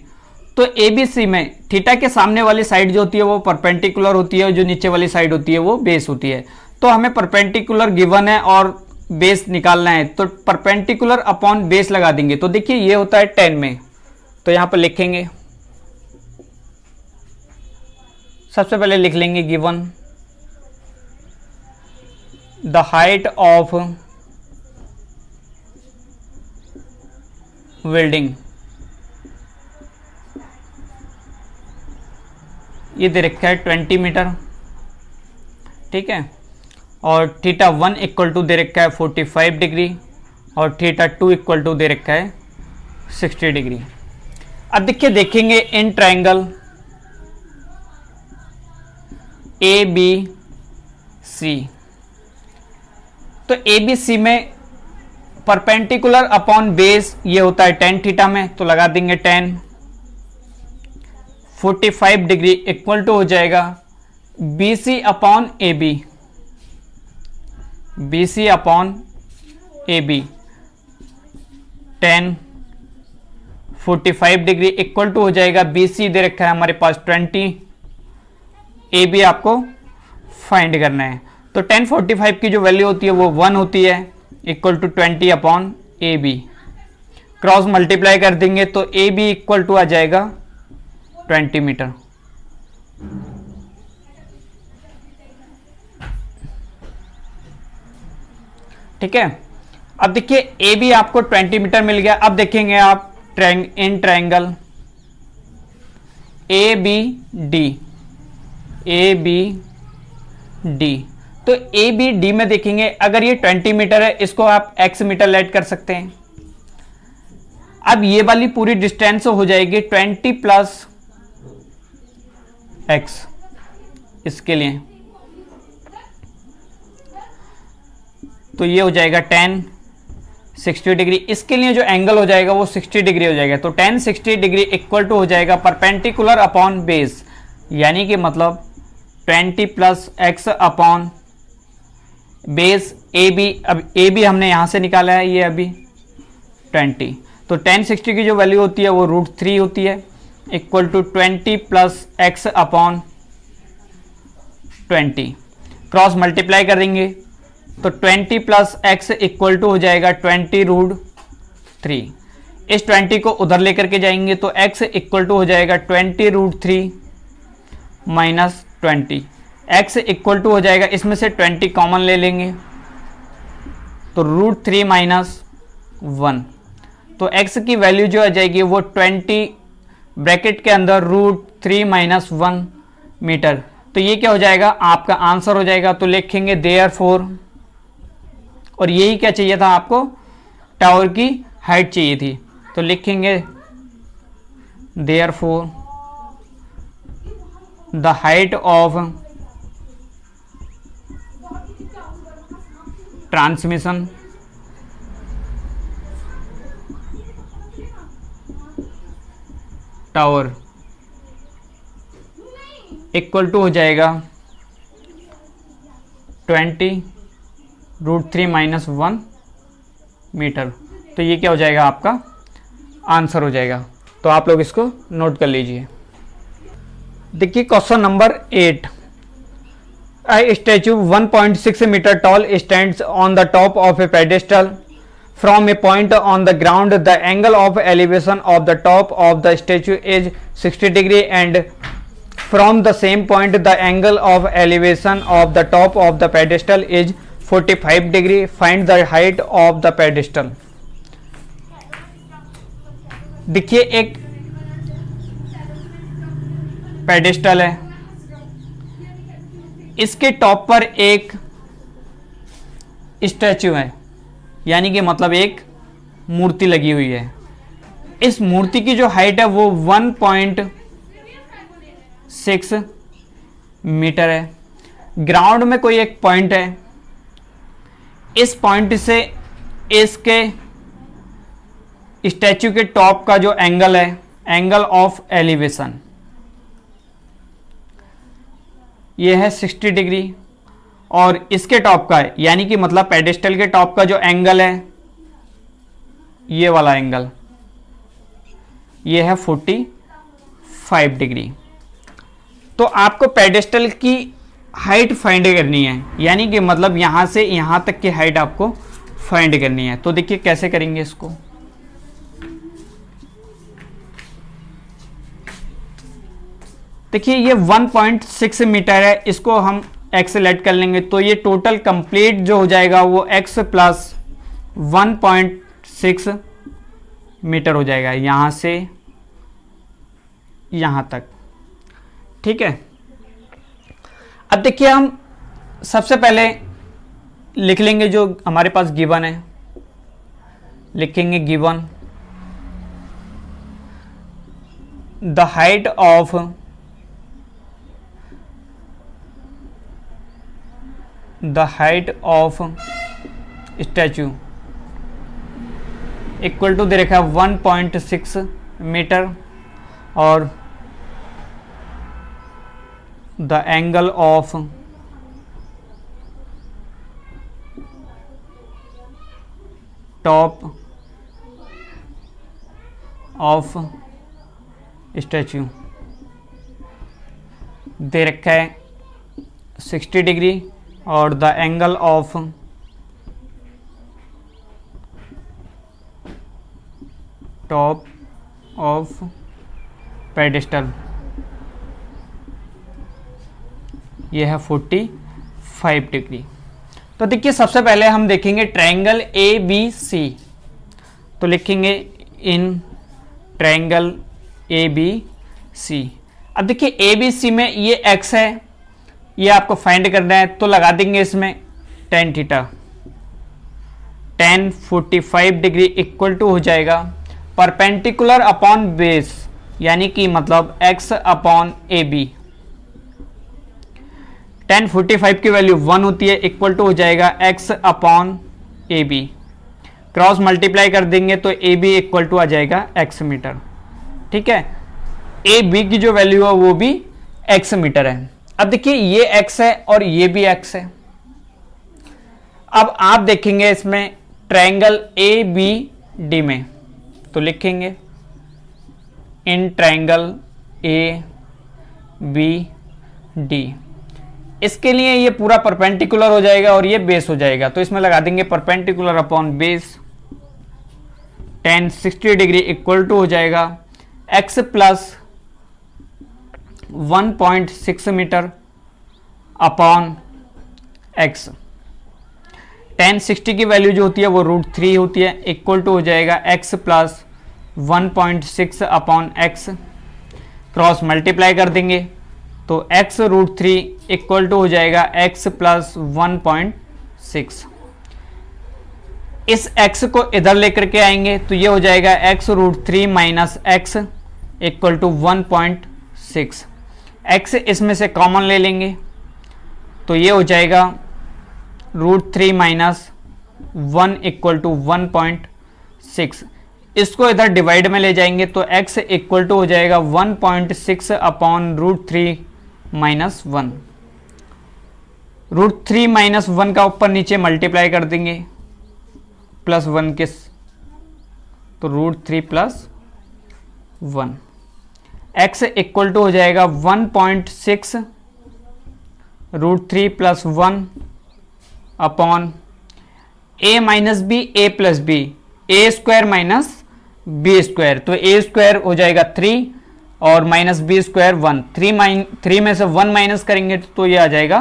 Speaker 1: तो ए बी सी में थीटा के सामने वाली साइड जो होती है वो परपेंडिकुलर होती है और जो नीचे वाली साइड होती है वो बेस होती है। तो हमें परपेंडिकुलर गिवन है और बेस निकालना है, तो परपेंडिकुलर अपॉन बेस लगा देंगे। तो देखिए, ये होता है 10 में, तो यहां पर लिखेंगे, सबसे पहले लिख लेंगे given the height of building, ये दे रखा है 20 मीटर, ठीक है। और थीटा 1 इक्वल टू दे रखा है 45 डिग्री और थीटा 2 इक्वल टू दे रखा है 60 डिग्री। अब देखिए, देखेंगे इन ट्रायंगल ए बी सी। तो ए बी सी में परपेंडिकुलर अपॉन बेस ये होता है 10 थीटा में, तो लगा देंगे 10। 45 डिग्री इक्वल टू हो जाएगा B C upon A B, B C upon A B 10। 45 degree equal to हो जाएगा बी सी दे रखा है हमारे पास 20, ए बी आपको फाइंड करना है। तो 10 45 की जो वैल्यू होती है वो 1 होती है, equal to 20 upon A B. Cross multiply कर देंगे तो ए बी इक्वल टू आ जाएगा 20 मीटर। ठीक है। अब देखिए, ए बी आपको 20 मीटर मिल गया। अब देखेंगे आप in triangle A B D, A B D. तो ए बी डी में देखेंगे, अगर ये 20 मीटर है, इसको आप x मीटर लेट कर सकते हैं। अब ये वाली पूरी डिस्टेंस हो जाएगी 20 प्लस x इसके लिए, तो ये हो जाएगा 10 60 डिग्री। इसके लिए जो एंगल हो जाएगा वो 60 डिग्री हो जाएगा। तो 10 60 डिग्री इक्वल टू हो जाएगा परपेंडिकुलर अपॉन बेस, यानी कि मतलब 20 plus x upon base A B. अब ए बी हमने यहां से निकाला है, ये अभी 20। तो 10 60 की जो वैल्यू होती है वो √3 होती है, equal to 20 plus x upon 20। Cross multiply करेंगे तो 20 प्लस x इक्वल टू हो जाएगा 20√3। इस 20 को उधर लेकर के जाएंगे तो x इक्वल टू हो जाएगा 20√3 माइनस 20। x इक्वल टू हो जाएगा, इसमें से 20 कॉमन ले लेंगे तो √3 माइनस 1। तो x की वैल्यू जो आ जाएगी वो 20 ब्रैकेट के अंदर √3 माइनस 1 मीटर। तो ये क्या हो जाएगा, आपका आंसर हो जाएगा। तो लिखेंगे देयरफॉर, और यही क्या चाहिए था आपको, टावर की हाइट चाहिए थी। तो लिखेंगे therefore the height of transmission tower equal to हो जाएगा 20√3 - 1 मीटर। तो ये क्या हो जाएगा, आपका आंसर हो जाएगा। तो आप लोग इसको नोट कर लीजिए। देखिए question number 8, a statue 1.6 meter tall stands on the top of a pedestal from a point on the ground. The angle of elevation of the top of the statue is 60 degree and from the same point the angle of elevation of the top of the pedestal is 45 degree. Find the height of the pedestal. देखिए एक pedestal है, इसके top पर एक statue है, यानी कि मतलब एक मूर्ति लगी हुई है। इस मूर्ति की जो हाइट है वो 1.6 मीटर है। ग्राउंड में कोई एक पॉइंट है, इस पॉइंट से इसके स्टैचू के टॉप का जो एंगल है, एंगल ऑफ एलिवेशन, ये है 60 डिग्री और इसके टॉप का है, यानी कि मतलब पेडेस्टल के टॉप का जो एंगल है, ये वाला एंगल, ये है 45 डिग्री। तो आपको पेडेस्टल की हाइट फाइंड करनी है, यानी कि मतलब यहां से यहां तक की हाइट आपको फाइंड करनी है। तो देखिए कैसे करेंगे इसको। देखिए ये 1.6 मीटर है, इसको हम x लेट कर लेंगे, तो ये टोटल कंप्लीट जो हो जाएगा वो x प्लस 1.6 मीटर हो जाएगा, यहां से यहां तक। ठीक है, अब देखिए हम सबसे पहले लिख लेंगे जो हमारे पास गिवन है, लिखेंगे given the height of statue equal to दे रखा है 1.6 मीटर और the angle of top of statue दे रखा है 60 डिग्री और the angle of top of pedestal ये है 45 डिग्री। तो देखिए सबसे पहले हम देखेंगे ट्रायंगल ए बी सी, तो लिखेंगे इन ट्रायंगल ए बी सी। अब देखिए ए बी सी में ये एक्स है, ये आपको फाइंड करना है, तो लगा देंगे इसमें tan theta, tan 45 degree equal to हो जाएगा परपेंडिकुलर अपॉन बेस, यानी कि मतलब x upon A B. tan 45 की वैल्यू 1 होती है, इक्वल टू हो जाएगा x upon A B. Cross multiply कर देंगे तो ए बी इक्वल टू आ जाएगा x मीटर। ठीक है, ए बी की जो वैल्यू है वो भी x मीटर है। अब देखिए ये x है और ये भी x है। अब आप देखेंगे इसमें ट्रायंगल ए बी डी में, तो लिखेंगे in triangle A B D. इसके लिए ये पूरा परपेंडिकुलर हो जाएगा और ये बेस हो जाएगा, तो इसमें लगा देंगे perpendicular upon base. tan 60 degree equal to हो जाएगा x plus 1.6 metre upon x। tan 60 की वैल्यू जो होती है वो √3 होती है, इक्वल टू हो जाएगा x plus 1.6 upon x। Cross multiply कर देंगे तो x √3 इक्वल टू हो जाएगा x प्लस 1.6। इस x को इधर लेकर के आएंगे तो ये हो जाएगा x √3 minus x equal to 1.6। x इसमें से कॉमन ले लेंगे तो ये हो जाएगा √3 माइनस 1 इक्वल टू 1.6। इसको इधर डिवाइड में ले जाएंगे तो x इक्वल टू हो जाएगा 1.6 अपॉन √3 माइनस 1। √3 माइनस 1 का ऊपर नीचे मल्टीप्लाई कर देंगे प्लस 1 के, तो √3 प्लस 1। x इक्वल टू हो जाएगा 1.6 √3 plus 1 upon a minus B A plus B, A square minus B square, तो ए स्क्वायर हो जाएगा 3 और माइनस बी स्क्वायर 1। 3 में से 1 माइनस करेंगे तो ये आ जाएगा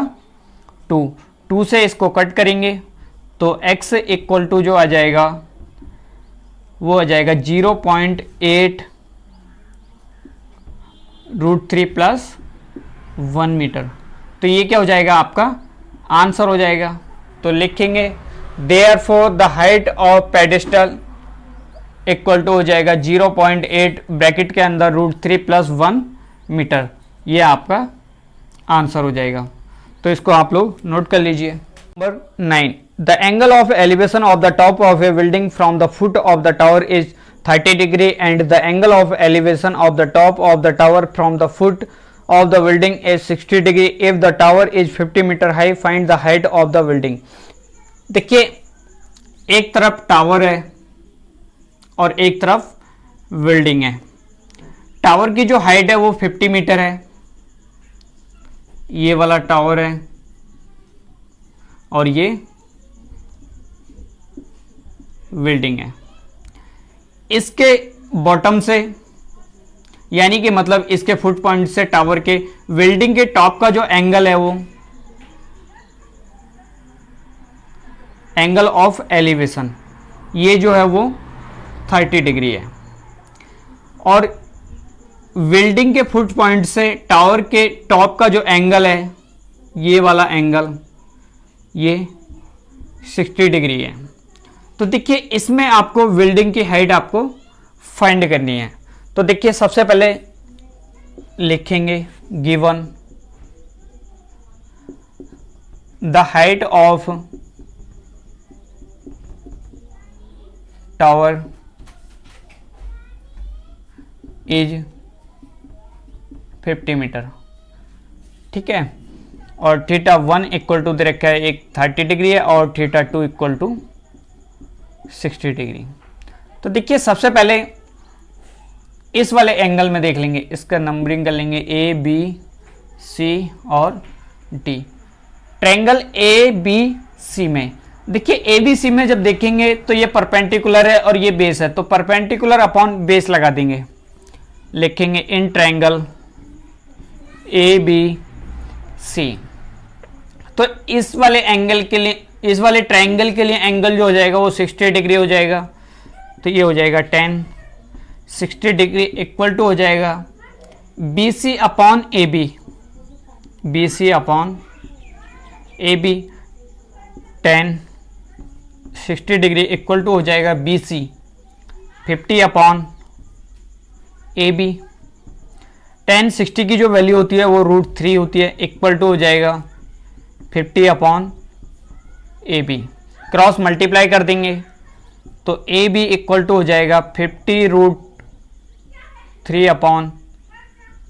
Speaker 1: 2 से इसको कट करेंगे तो x इक्वल टू जो आ जाएगा वो आ जाएगा 0.8 √3 प्लस 1 मीटर। तो ये क्या हो जाएगा, आपका आंसर हो जाएगा। तो लिखेंगे therefore the height of pedestal equal to हो जाएगा 0.8 ब्रैकेट के अंदर √3 प्लस 1 मीटर। ये आपका आंसर हो जाएगा। तो इसको आप लोग नोट कर लीजिए। Number 9, the angle of elevation of the top of a building from the foot of the tower is 30 degree and the angle of elevation of the top of the tower from the foot of the building is 60 degree if the tower is 50 metre high, find the height of the building. देखिए, एक तरफ tower है और एक तरफ building है। Tower की जो हाइट है वो 50 मीटर है, ये वाला टावर है और ये बिल्डिंग है। इसके बॉटम से यानी कि मतलब इसके फुट पॉइंट से टावर के बिल्डिंग के टॉप का जो एंगल है वो एंगल ऑफ एलिवेशन, ये जो है वो 30 डिग्री है और बिल्डिंग के फुट पॉइंट से टावर के टॉप का जो एंगल है ये वाला एंगल ये 60 डिग्री है। तो देखिए, इसमें आपको बिल्डिंग की हाइट आपको फाइंड करनी है। तो देखिए, सबसे पहले लिखेंगे given the height of tower is 50 metre, ठीक है। और θ1 इक्वल टू दे रखा है, एक 30 डिग्री है और θ2 इक्वल टू 60 डिग्री। तो देखिए, सबसे पहले इस वाले एंगल में देख लेंगे, इसका नंबरिंग कर लेंगे ए बी सी और D. Triangle A B C में देखिए, ए बी सी में जब देखेंगे तो ये परपेंडिकुलर है और ये बेस है, तो परपेंडिकुलर अपॉन बेस लगा देंगे। लिखेंगे इन ट्रायंगल ए बी सी। तो इस वाले एंगल के लिए, इस वाले ट्रायंगल के लिए एंगल जो हो जाएगा वो 60 डिग्री हो जाएगा। तो ये हो जाएगा 10 60 डिग्री इक्वल टू हो जाएगा B C upon A B, B C upon A B 10 60 degree equal to हो जाएगा B C 50 upon A B. 10 60 की जो वैल्यू होती है वो √3 होती है, इक्वल टू हो जाएगा 50 upon A B. Cross multiply कर देंगे तो ए बी इक्वल टू हो जाएगा 50 √3 अपॉन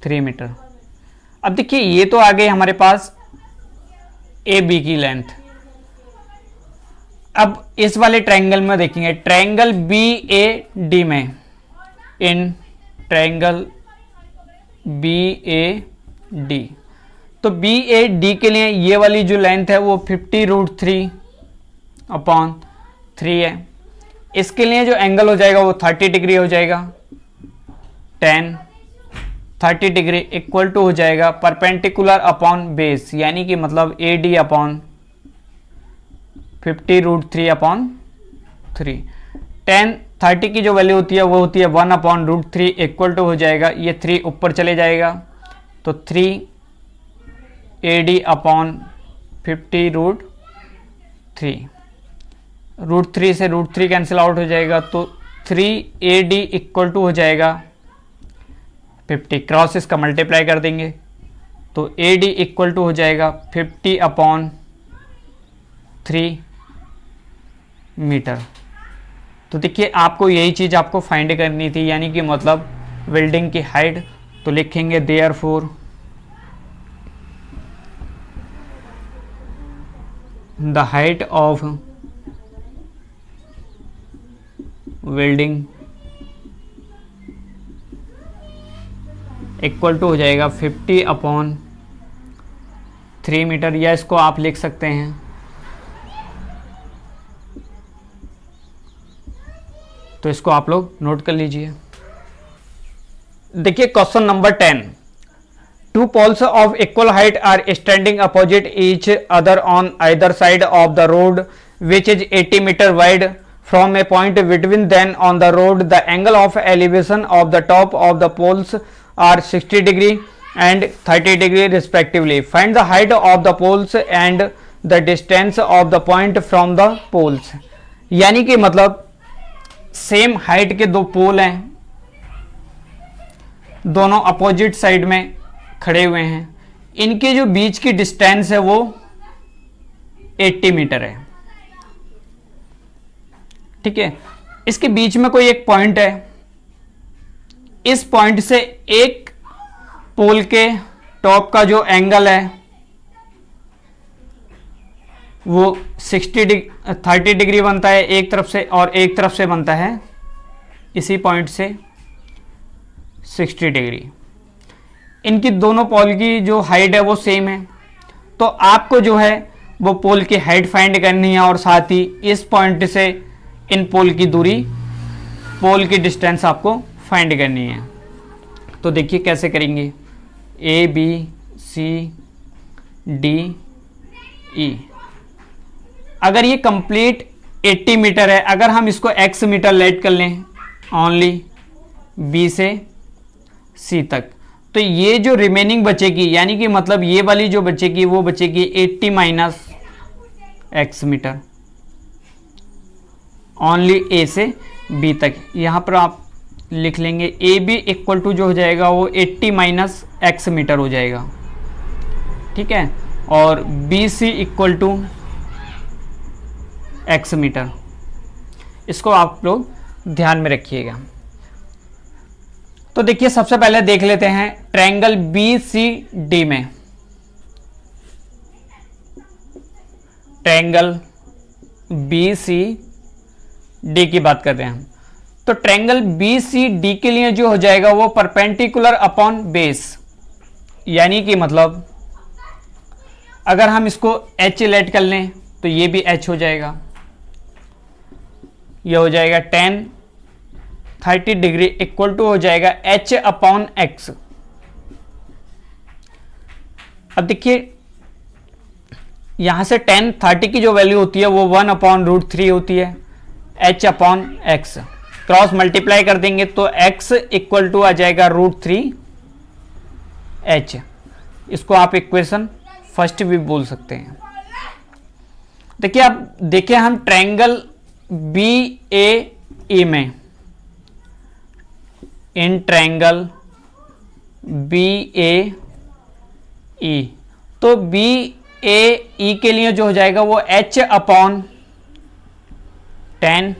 Speaker 1: 3 मीटर। अब देखिए, ये तो आ गई हमारे पास ए बी की लेंथ। अब इस वाले ट्रायंगल में देखेंगे, ट्रायंगल बी ए डी में, in triangle B A D, तो बी ए डी के लिए ये वाली जो लेंथ है वो 50 √3 अपॉन 3 है। इसके लिए जो एंगल हो जाएगा वो 30 डिग्री हो जाएगा। 10 30 डिग्री इक्वल टू हो जाएगा परपेंडिकुलर अपॉन बेस, यानी कि मतलब ए डी अपॉन 50 √3 अपॉन 3। 10 30 की जो वैल्यू होती है वो होती है 1 अपॉन √3 इक्वल टू हो जाएगा, ये 3 ऊपर चले जाएगा तो 3 ए डी अपॉन 50 √3। √3 से √3 कैंसिल आउट हो जाएगा तो 3 ए डी इक्वल टू हो जाएगा 50। क्रॉस इसका मल्टीप्लाई कर देंगे तो ए डी इक्वल टू हो जाएगा 50 अपॉन 3 मीटर। तो देखिए आपको यही चीज़ आपको फाइंड करनी थी, यानी कि मतलब बिल्डिंग की हाइट। तो लिखेंगे therefore the height of building equal to हो जाएगा 50/3 मीटर, या इसको आप लिख सकते हैं तो इसको आप लोग नोट कर लीजिए। देखिए question number 10, two poles of equal height are standing opposite each other on either side of the road which is 80 metre wide from a point between them on the road the angle of elevation of the top of the poles are 60 degree and 30 degree respectively. Find the height of the poles and the distance of the point from the poles. यानी कि मतलब same height के दो पोल हैं, दोनों opposite side में खड़े हुए हैं, इनके जो बीच की डिस्टेंस है वो 80 मीटर है। ठीक है, इसके बीच में कोई एक पॉइंट है, इस पॉइंट से एक पोल के टॉप का जो एंगल है वो 30 डिग्री बनता है एक तरफ से, और एक तरफ से बनता है इसी पॉइंट से 60 डिग्री। इनकी दोनों पोल की जो हाइट है वो सेम है, तो आपको जो है वो पोल की हाइट फाइंड करनी है, और साथ ही इस पॉइंट से इन पोल की दूरी, पोल की डिस्टेंस आपको फाइंड करनी है। तो देखिए कैसे करेंगे, ए बी सी डी ई। अगर ये कंप्लीट 80 मीटर है, अगर हम इसको x मीटर लेट कर लें ओनली बी से सी तक, तो ये जो रिमेनिंग बचेगी, यानी कि मतलब ये वाली जो बचेगी वो बचेगी 80 माइनस x मीटर ओनली ए से बी तक। यहाँ पर आप लिख लेंगे ए बी इक्वल टू जो हो जाएगा वो 80 माइनस x मीटर हो जाएगा। ठीक है, और B C equal to x metre. इसको आप लोग ध्यान में रखिएगा। तो देखिए सबसे पहले देख लेते हैं ट्रायंगल बी सी डी में, ट्रायंगल बी सी डी की बात करते हैं हम। तो ट्रायंगल बी सी डी के लिए जो हो जाएगा वो परपेंडिकुलर अपॉन बेस, यानी कि मतलब अगर हम इसको h लेट कर लें तो ये भी h हो जाएगा, ये हो जाएगा 30 डिग्री इक्वल टू हो जाएगा h अपॉन x। अब देखिए यहां से 30 की जो वैल्यू होती है वो 1/√3 होती है, h upon x cross multiply कर देंगे तो x इक्वल टू आ जाएगा √3h। इसको आप इक्वेशन फर्स्ट भी बोल सकते हैं। देखिए अब देखिए हम ट्रायंगल बी ए ई में, इन ट्रायंगल बी ए ई, तो बी ए ई के लिए जो हो जाएगा वो h upon 10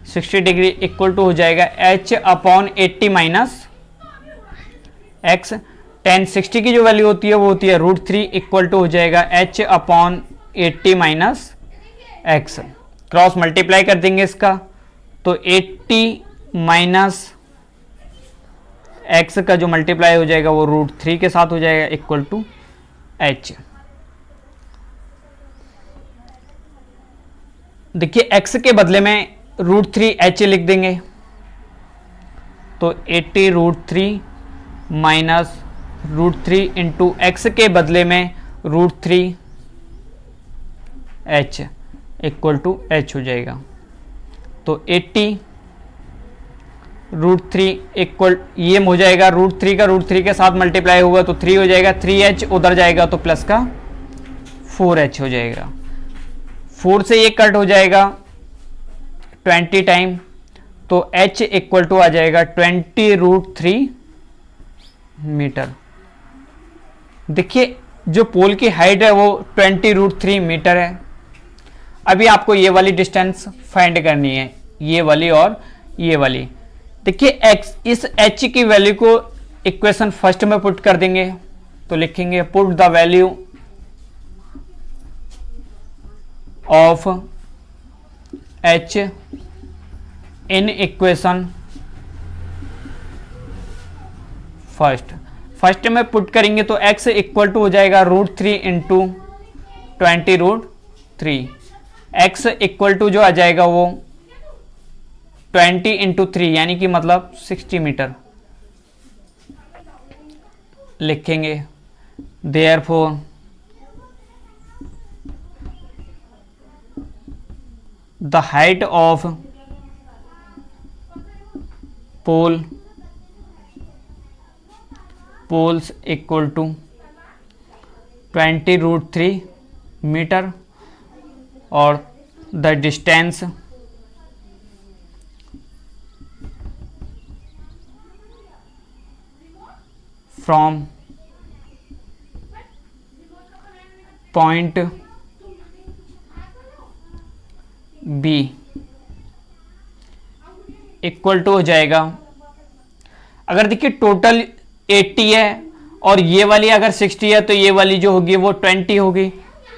Speaker 1: 60 degree equal to हो जाएगा h अपॉन 80 माइनस x। 10 60 की जो वैल्यू होती है वो होती है √3 इक्वल टू हो जाएगा h upon 80 minus x। Cross multiply कर देंगे इसका तो 80 माइनस x का जो मल्टीप्लाई हो जाएगा वो √3 के साथ हो जाएगा इक्वल टू h। देखिए x के बदले में √3h लिख देंगे तो 80√3 माइनस √3 इंटू एक्स के बदले में √3h इक्वल टू h हो जाएगा। तो 80√3 इक्वल ये हो जाएगा √3 का √3 के साथ मल्टीप्लाई होगा तो 3 हो जाएगा, 3h उधर जाएगा तो प्लस का 4h हो जाएगा। 4 से ये कट हो जाएगा 20 टाइम तो h इक्वल टू आ जाएगा 20√3 मीटर। देखिए जो पोल की हाइट है वो 20√3 मीटर है। अभी आपको ये वाली डिस्टेंस फाइंड करनी है, ये वाली और ये वाली। देखिए x, इस h की वैल्यू को इक्वेशन फर्स्ट में पुट कर देंगे, तो लिखेंगे put the value of h in equation first में पुट करेंगे तो x इक्वल टू हो जाएगा √3 इंटू 20√3। x इक्वल टू जो आ जाएगा वो 20 इंटू 3 यानी कि मतलब 60 मीटर लिखेंगे। Therefore the height of poles equal to 20√3 metre और the distance from point B equal to हो जाएगा, अगर देखिए टोटल 80 है और ये वाली अगर 60 है तो ये वाली जो होगी वो 20 होगी,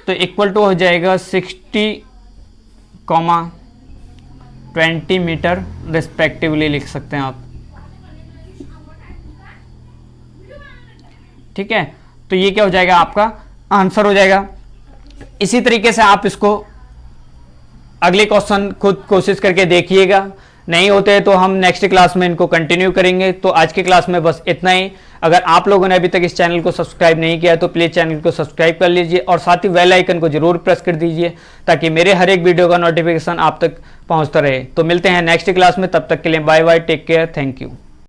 Speaker 1: तो इक्वल टू हो जाएगा 60,20 मीटर रिस्पेक्टिवली लिख सकते हैं आप। ठीक है, तो ये क्या हो जाएगा, आपका आंसर हो जाएगा। इसी तरीके से आप इसको अगले क्वेश्चन खुद कोशिश करके देखिएगा, नहीं होते हैं तो हम नेक्स्ट क्लास में इनको कंटिन्यू करेंगे। तो आज की क्लास में बस इतना ही। अगर आप लोगों ने अभी तक इस चैनल को सब्सक्राइब नहीं किया तो प्लीज़ चैनल को सब्सक्राइब कर लीजिए और साथ ही बेल आइकन को जरूर प्रेस कर दीजिए ताकि मेरे हर एक वीडियो का नोटिफिकेशन आप तक पहुंचता रहे। तो मिलते हैं नेक्स्ट क्लास में, तब तक के लिए bye bye, take care, thank you.